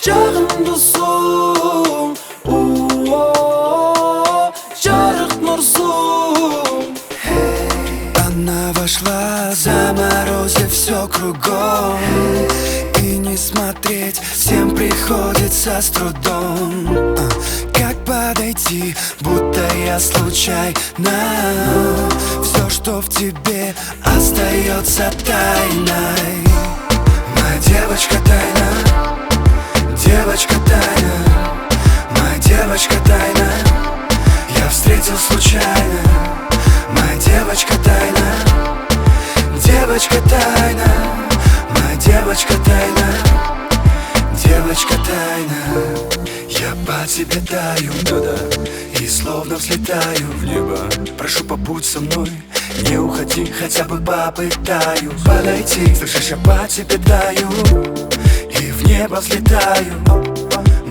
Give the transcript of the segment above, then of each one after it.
Жарым досум, жарык нурсум. Она вошла, заморозив все кругом. И не смотреть всем приходится с трудом. Как подойти, будто я случайно. Все, что в тебе, остается тайной. Моя девочка тайна, девочка тайна, моя девочка тайна. Я встретил случайно. Моя девочка тайна, девочка тайна, моя девочка тайна, девочка тайна. Я по тебе таю, и словно взлетаю в небо. Прошу, побудь со мной, не уходи, хотя бы попытаю подойти. Слышишь, я по тебе таю, и в небо взлетаю.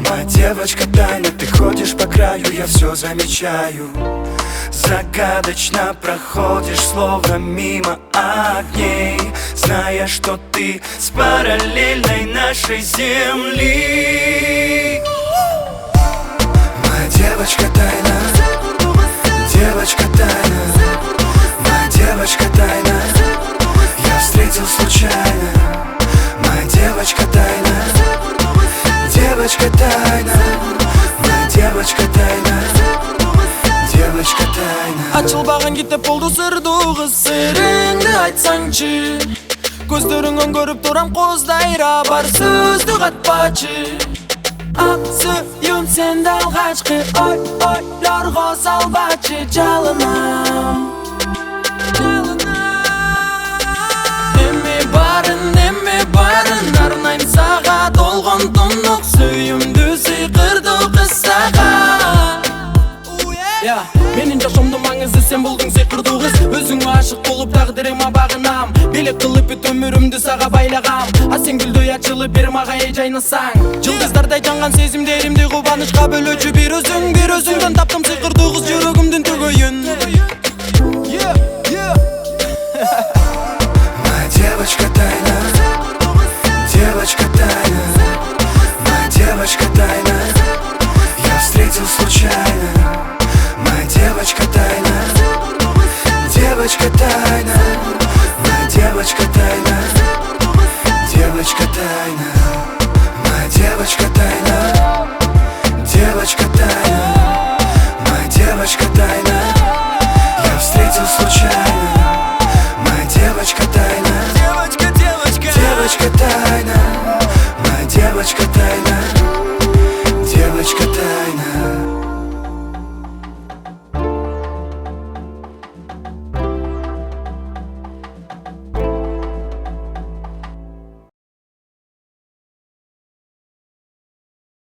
Моя девочка тайна, ты ходишь по краю, я все замечаю. Загадочно проходишь, словно мимо огней, зная, что ты с параллельной нашей земли. Моя девочка тайна, девочка тайна, моя девочка тайна. Я встретил случайно. Моя девочка тайна, девочка тайна, моя девочка тайна, девочка тайна. Ачылбаган китеп болду сырдуу сырыңды айтсаңчы. Көздөрүңөн көрүп турам коздайра, бар сөздү катпачы. Ак сүйүм сенде алгачкы, ойлорго салбачы жалынам. Эми барын арнайм сага, толгон тунук сүйүмдү сыйкырды кыз сага. Менин жашоомдун маңызы сен болдуң сыйкырдуу кыз. Өзүңө ашык болуп тагдырыма багынам. Белек кылып бүт өмүрүмдү сага байлагам. А сен гүлдөй ачылып бир мага жайнасаң. Жылдыздардай жанган сезимдеримди кубанычка бөлөчү бир өзүңдөн таптым сыйкырдуу кыз жүрөгүмдүн төгөйүн. Моя девочка тайна, девочка тайна, моя девочка тайна. Я встретил случайно.